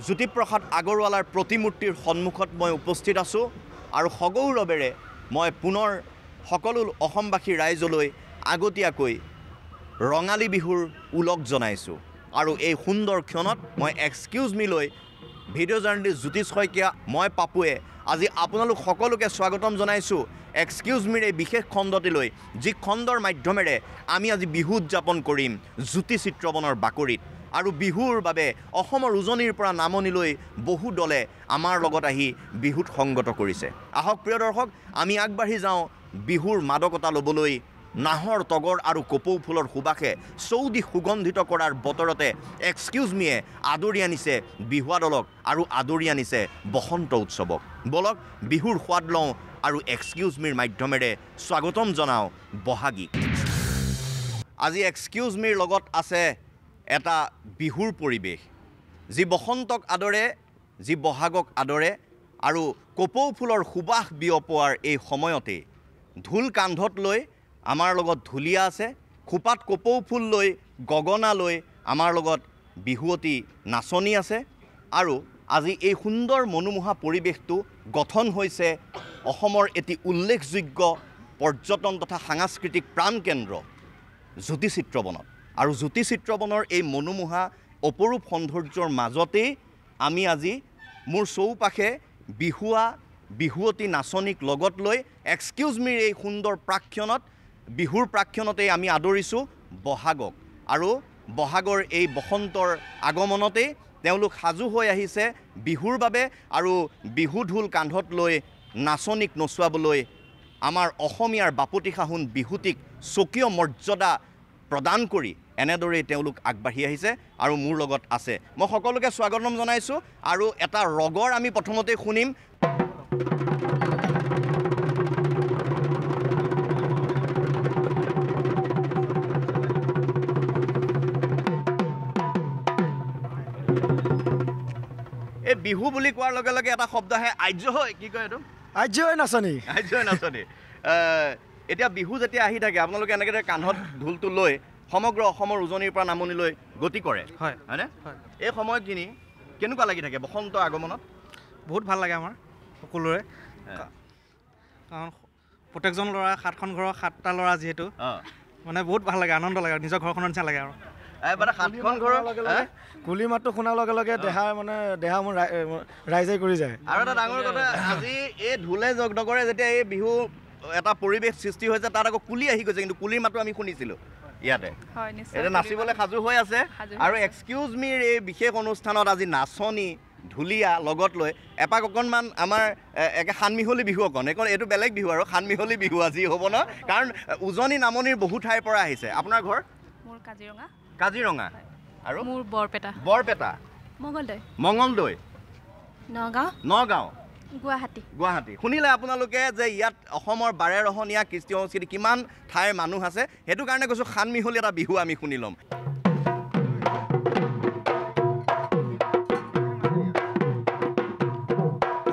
জ্যোতিপ্ৰসাদ আগৰৱালাৰ প্ৰতিমূৰ্তিৰ সন্মুখত মই উপস্থিত আছোঁ আৰু সগৌৰৱেৰে মই পুনৰ সকলো অসমবাসী ৰাইজলৈ আগতীয়াকৈ ৰঙালী বিহুৰ ওলগ জনাইছোঁ আৰু এই সুন্দৰ ক্ষণত মই এক্সকিউজ মি লৈ ভিডিঅ' জাৰ্নেলিষ্ট জ্যোতিষ শইকীয়া মই পাপুৱে আজি আপোনালোক সকলোকে স্বাগতম জনাইছোঁ এক্সকিউজ মিৰ এই বিশেষ খণ্ডটিলৈ যি খণ্ডৰ মাধ্যমেৰে আমি আজি বিহু উদযাপন কৰিম জ্যোতি চিত্ৰবনৰ বাকৰিত আৰু বিহুৰ বাবে অসমৰ উজনিৰ পৰা নামনিলৈ বহু দলে আমাৰ লগত আহি বিহুত সংগত কৰিছে আহক প্ৰিয় দৰ্শক আমি আগবাঢ়ি যাওঁ বিহুৰ মাদকতা ল'বলৈ নাহৰ তগৰ আৰু কপৌ ফুলৰ সুবাসে চৌদিশ সুগন্ধিত কৰাৰ বতৰতে এক্সকিউজ মিয়ে আদৰি আনিছে বিহুৱা দলক আৰু আদৰি আনিছে বসন্ত উৎসৱক বলক বিহুৰ সোৱাদ লওঁ আৰু এক্সকিউজ মিৰ মাধ্যমেৰে স্বাগতম জনাওঁ বহাগীক আজি এক্সকিউজ মিৰ লগত আছে এটা বিহুৰ পৰিৱেশ যি বসন্তক আদৰে যি বহাগক আদৰে আৰু কপৌ ফুলৰ সুবাস বিয়পোৱাৰ এই সময়তে ঢোল কান্ধত লৈ আমাৰ লগত ঢুলীয়া আছে খোপাত কপৌ ফুল লৈ গগনা লৈ আমাৰ লগত বিহুৱতী নাচনী আছে আৰু আজি এই সুন্দৰ মনোমোহা পৰিৱেশটো গঠন হৈছে অসমৰ এটি উল্লেখযোগ্য পৰ্যটন তথা সাংস্কৃতিক প্ৰাণকেন্দ্ৰ জ্যোতি চিত্ৰবনত আৰু জ্যোতি চিত্ৰবনৰ এই মনোমোহা অপৰূপ সৌন্দৰ্যৰ মাজতেই আমি আজি মোৰ চৌপাশে বিহুৱতী নাচনীক লগত লৈ এক্সকিউজ মিৰ এই সুন্দৰ প্ৰাক্ষণত বিহুৰ প্ৰাক্ষণতেই আমি আদৰিছোঁ বহাগক আৰু বহাগৰ এই বসন্তৰ আগমনতেই তেওঁলোক সাজু হৈ আহিছে বিহুৰ বাবে আৰু বিহু ঢোল কান্ধত লৈ নাচনীক নচুৱাবলৈ আমাৰ অসমীয়াৰ বাপতি সাহোন বিহুটিক স্বকীয় মৰ্যাদা প্ৰদান কৰি এনেদৰেই তেওঁলোক আগবাঢ়ি আহিছে আৰু মোৰ লগত আছে মই সকলোকে স্বাগতম জনাইছোঁ আৰু এটা ৰগৰ আমি প্ৰথমতে শুনিম এই বিহু বুলি কোৱাৰ লগে লগে এটা শব্দ আহে আৰ্য হয় কি কয় এইটো আৰ্য হয় নাচনী এতিয়া বিহু যেতিয়া আহি থাকে আপোনালোকে এনেকৈ কান্ধত ঢোলটো লৈ সমগ্ৰ অসমৰ উজনিৰ পৰা নামনিলৈ গতি কৰে হয়নে এই সময়খিনি কেনেকুৱা লাগি থাকে বসন্ত আগমনত বহুত ভাল লাগে আমাৰ সকলোৰে কাৰণ প্ৰত্যেকজন ল'ৰা 7খন ঘৰৰ 7টা ল'ৰা যিহেতু মানে বহুত ভাল লাগে আনন্দ লাগে নিজৰ ঘৰখনৰ নিচিনা লাগে আৰু মানে 7খন ঘৰৰ লগে লগে কুলি মাতটো শুনাৰ লগে লগে দেহা মোৰ ৰাইজে কৰি যায় আৰু এটা ডাঙৰ কথা আজি এই ঢোলে জগদ কৰে যেতিয়া এই বিহু এটা পৰিৱেশ সৃষ্টি হৈছে তাত আকৌ কুলি আহি গৈছে কিন্তু কুলিৰ মাতো আমি শুনিছিলোঁ ইয়াতে এতিয়া নাচিবলৈ সাজু হৈ আছে আৰু এক্সকিউজ মিৰ এই বিশেষ অনুষ্ঠানত আজি নাচনী ঢুলীয়া লগত লৈ এপাক অকণমান আমাৰ একে সানমিহলি বিহু অকণ এইটো বেলেগ বিহু আৰু সানমিহলি বিহু আজি হ'ব ন কাৰণ উজনি নামনিৰ বহু ঠাইৰ পৰা আহিছে আপোনাৰ ঘৰ মোৰ কাজিৰঙা আৰু মোৰ বৰপেটা মঙলদৈ নগাঁও গুৱাহাটী শুনিলে আপোনালোকে যে ইয়াত অসমৰ বাৰেৰহণীয়া কৃষ্টি সংস্কৃতি কিমান ঠাইৰ মানুহ আছে সেইটো কাৰণে কৈছোঁ সানমিহলি এটা বিহু আমি শুনি ল'ম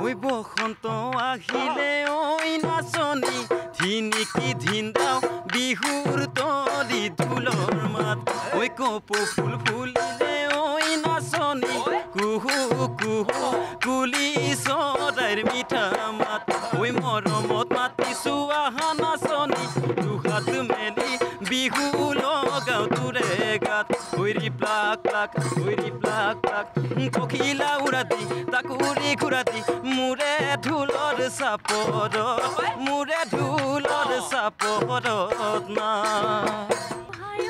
ঐ বসন্ত আহিলে ঐ নাচনী ধিনিকি ধিন্দাও বিহুৰ তলি ঢোলৰ মাত ঐ কপৌ ফুল ফুলিলে ঐ নাচনী কুহু কুহু কুলি চৰাইৰ মিঠা মাত ঐ মৰমত মাতিছো আহা নাচনী দুহাত মেলি বিহু লগাও তোৰে গাত ঐৰি প্লাক প্লাক পখিলা উৰা দি তাকুৰি ঘূৰা দি মোৰে ঢোলৰ চাপৰত না আহি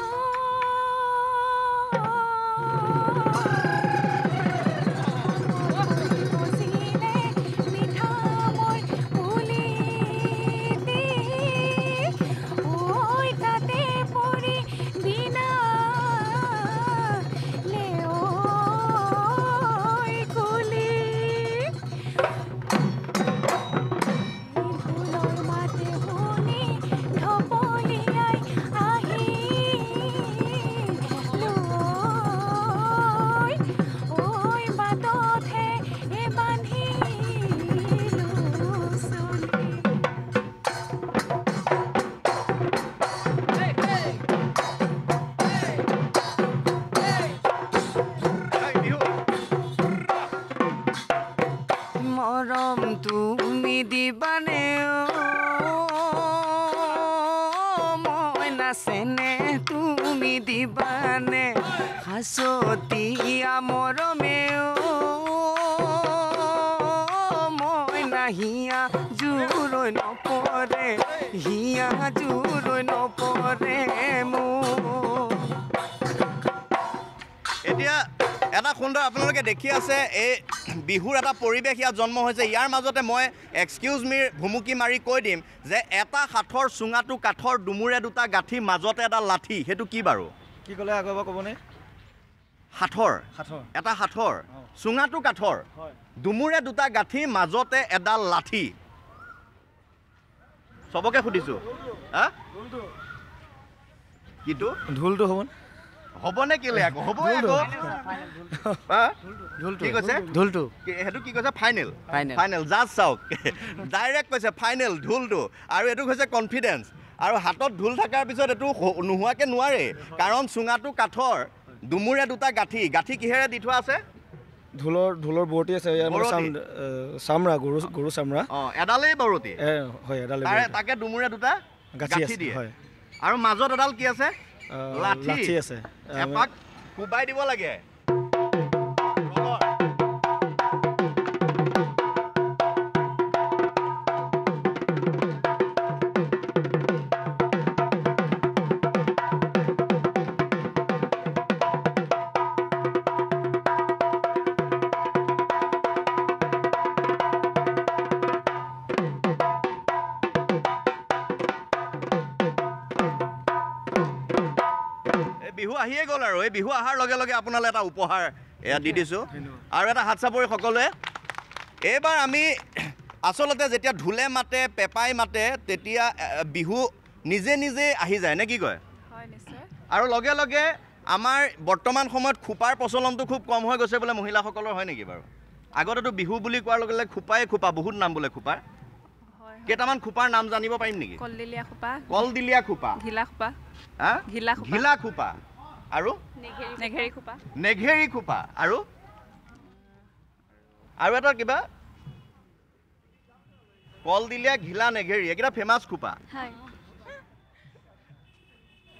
নাচেনে তুমি দিবানে হাসতিয়া মৰমেও মই নাহিয়া জোৰৈ নপৰে হিয়া জোৰৈ নপৰে মোৰ এতিয়া এটা সুন্দৰ আপোনালোকে দেখি আছে এই বিহুৰ এটা পৰিৱেশ ইয়াত জন্ম হৈছে ইয়াৰ মাজতে মই এক্সকিউজ মিৰ ভুমুকি মাৰি কৈ দিম যে এটা হাতৰ চুঙাটো কাঠৰ ডুমুৰে দুটা গাঁঠি মাজতে এটা লাঠি সেইটো কি বাৰু কি ক'লে আকৌ এবাৰ ক'বনে হাতৰ এটা হাতৰ চুঙাটো কাঠৰ ডুমুৰে দুটা গাঁঠি মাজতে এডাল লাঠি চবকে সুধিছোঁ কিটো ঢোলটো হ'ব হ'বনে কেলে আকৌ হ'ব আকৌ কি কৈছে ঢোলটো সেইটো কি কৈছে ফাইনেল ফাইনেল জাজ চাওক ডাইৰেক্ট কৈছে ফাইনেল ঢোলটো আৰু এইটো হৈছে কনফিডেঞ্চ আৰু হাতত ঢোল থকাৰ পিছত এইটো নোহোৱাকৈ নোৱাৰে কাৰণ চুঙাটো কাঠৰ ডুমুৰে দুটা গাঁঠি গাঁঠি কিহেৰে দি থোৱা আছে ঢোলৰ বৰতি আছে চামৰা গৰু চামৰা এডালেই বৰতি হয় এডাল তাকে ডুমুৰে দুটা গাঁঠি দিয়ে হয় আৰু মাজত এডাল কি আছে লাঠি আছে এপাক কোবাই দিব লাগে বিহু আহিয়ে গ'ল আৰু এই বিহু অহাৰ লগে লগে আপোনালৈ এটা উপহাৰ এয়া দি দিছোঁ আৰু এটা হাত চাপৰি সকলোৱে এইবাৰ আমি আচলতে যেতিয়া ঢোলে মাতে পেঁপাই মাতে তেতিয়া বিহু নিজে নিজে আহি যায় নে কি কয় আৰু লগে লগে আমাৰ বৰ্তমান সময়ত খোপাৰ প্ৰচলনটো খুব কম হৈ গৈছে বোলে মহিলাসকলৰ হয় নেকি বাৰু আগতেতো বিহু বুলি কোৱাৰ লগে লগে খোপা বহুত নাম বোলে খোপাৰ কেইটামান খোপাৰ নাম জানিব পাৰিম নেকি কলদিলীয়া খোপা ঘিলা খোপা আৰু নেঘেৰি খোপা আৰু এটা কিবা কলদিলীয়া ঘিলা নেঘেৰি এইকেইটা ফেমাছ খোপা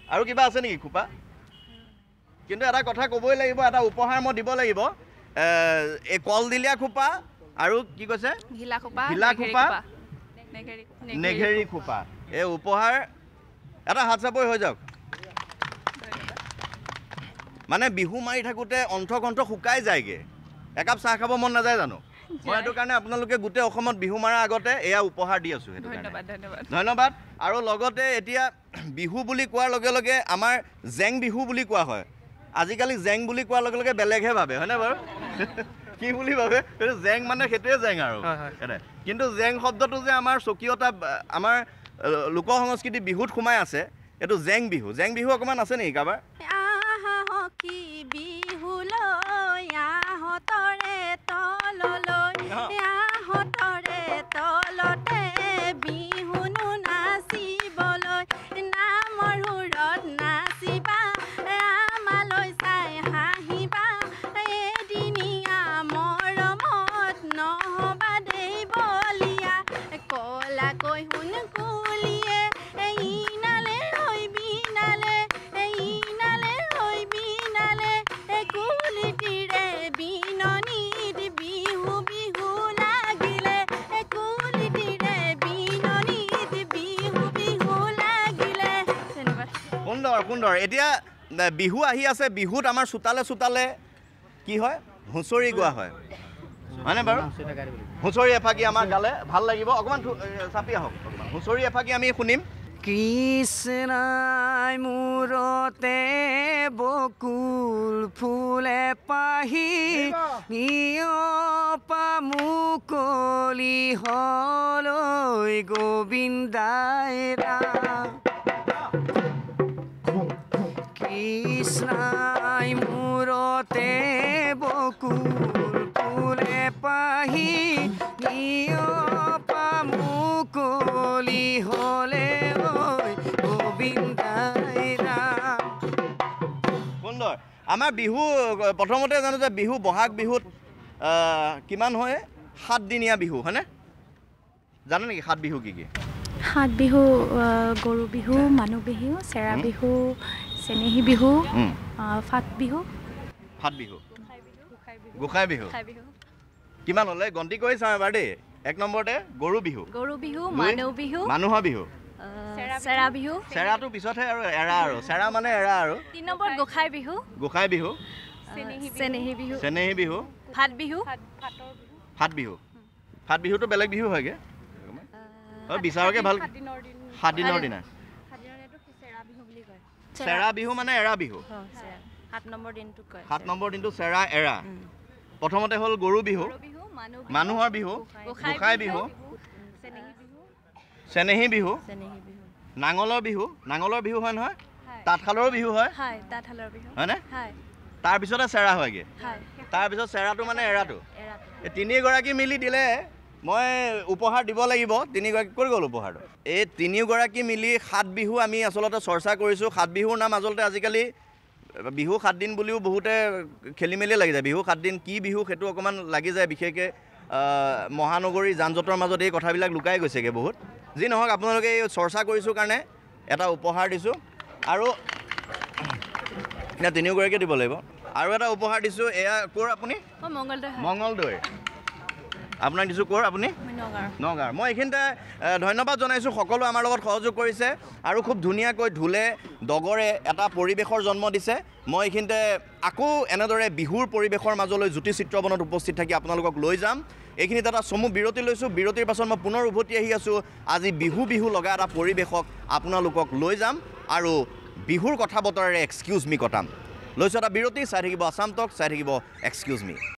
আৰু কিবা আছে নেকি খোপা কিন্তু এটা কথা ক'বই লাগিব এটা উপহাৰ মই দিব লাগিব এই কলদিলীয়া খোপা আৰু কি কৈছে ঘিলা খোপা নেঘেৰি খোপা এই উপহাৰ এটা হাত চাপৰি হৈ যাওক মানে বিহু মাৰি থাকোঁতে অন্থ শুকাই যায়গৈ একাপ চাহ খাব মন নাযায় জানো মই সেইটো কাৰণে আপোনালোকে গোটেই অসমত বিহু মাৰাৰ আগতে এয়া উপহাৰ দি আছোঁ সেইটো ধন্যবাদ আৰু লগতে এতিয়া বিহু বুলি কোৱাৰ লগে লগে আমাৰ জেং বিহু বুলি কোৱা হয় আজিকালি জেং বুলি কোৱাৰ লগে লগে বেলেগহে ভাবে হয়নে বাৰু কি বুলি ভাবে জেং মানে সেইটোৱে জেং আৰু কিন্তু জেং শব্দটো যে আমাৰ স্বকীয়তা আমাৰ লোক সংস্কৃতি বিহুত সোমাই আছে এইটো জেং বিহু অকণমান আছে নেকি কাৰোবাৰ সুন্দৰ এতিয়া বিহু আহি আছে বিহুত আমাৰ চোতালে কি হয় হুঁচৰি গোৱা হয় হয়নে বাৰু হুঁচৰি এফাকি আমাৰ গালে ভাল লাগিব অকণমান চাপি আহক হুঁচৰি এফাকি আমি শুনিম কৃষ্ণাই মূৰতে বকুল ফুলে পাহি নিয়পা মুকলি হলৈ গোবিন্দাই ৰাম কৃষ্ণাই মূৰতে বকুল ফুলে পাহি নিয়পা মুকলি হলে গোবিন্দাই ৰাম সুন্দৰ আমাৰ বিহু প্ৰথমতে জানো যে বিহু বহাগ বিহুত কিমান হয় 7 দিনীয়া বিহু হয়নে জানো নেকি 7 বিহু কি সাত বিহু গৰু বিহু মানুহ বিহু চেৰা বিহু চেনেহী বিহু ফাট বিহু গোসাই বিহু কিমান হ'লে গন্তি কৰি চাওঁ এবাৰ দেই 1 নম্বৰতে গৰু বিহু মানুহ বিহু মানুহৰ বিহু চেৰা বিহু চেৰাটো পিছতহে আৰু এৰা আৰু চেৰা মানে এৰা আৰু 3 নম্বৰ গোসাই বিহু চেনেহী বিহু ফাট বিহু ফাট বিহুটো বেলেগ বিহু হয়গে বিচাৰকে ভাল 7 দিনৰ দিনা চেৰা বিহু মানে এৰা বিহু 7 নম্বৰ দিনটোক কয় 7 নম্বৰ দিনটো চেৰা এৰা প্ৰথমতে হ'ল গৰু বিহু মানুহৰ বিহু গোসাই বিহু চেনেহী বিহু নাঙলৰ বিহু হয় নহয় তাঁতশালৰ বিহু হয় হয়নে তাৰপিছতে চেৰা হয়গে তাৰপিছত চেৰাটো মানে এৰাটো এই তিনিগৰাকী মিলি দিলে মই উপহাৰ দিব লাগিব তিনিগৰাকী কৰি গ'ল উপহাৰটো এই তিনিগৰাকী মিলি 7 বিহু আমি আচলতে চৰ্চা কৰিছোঁ 7 বিহুৰ নাম আচলতে আজিকালি বিহু 7 দিন বুলিও বহুতে খেলি মেলি লাগি যায় বিহু 7 দিন কি বিহু সেইটো অকণমান লাগি যায় বিশেষকৈ মহানগৰী যান জঁটৰ মাজত এই কথাবিলাক লুকাই গৈছেগৈ বহুত যি নহওক আপোনালোকে এই চৰ্চা কৰিছোঁ কাৰণে এটা উপহাৰ দিছোঁ আৰু তিনিওগৰাকীয়ে দিব লাগিব আৰু এটা উপহাৰ দিছোঁ এয়া ক'ৰ আপুনি মঙলদৈ আপোনাক দিছোঁ ক'ৰ আপুনি নগাঁৱৰ মই এইখিনিতে ধন্যবাদ জনাইছোঁ সকলো আমাৰ লগত সহযোগ কৰিছে আৰু খুব ধুনীয়াকৈ ঢোলে ডগৰে এটা পৰিৱেশৰ জন্ম দিছে মই এইখিনিতে আকৌ এনেদৰে বিহুৰ পৰিৱেশৰ মাজলৈ জ্যোতি চিত্ৰবনত উপস্থিত থাকি আপোনালোকক লৈ যাম এইখিনিতে এটা চমু বিৰতি লৈছোঁ বিৰতিৰ পাছত মই পুনৰ উভতি আহি আছোঁ আজি বিহু লগা এটা পৰিৱেশক আপোনালোকক লৈ যাম আৰু বিহুৰ কথা বতৰাৰে এক্সকিউজ মি কটাম লৈছোঁ এটা বিৰতি চাই থাকিব আছাম টক চাই থাকিব এক্সকিউজ মি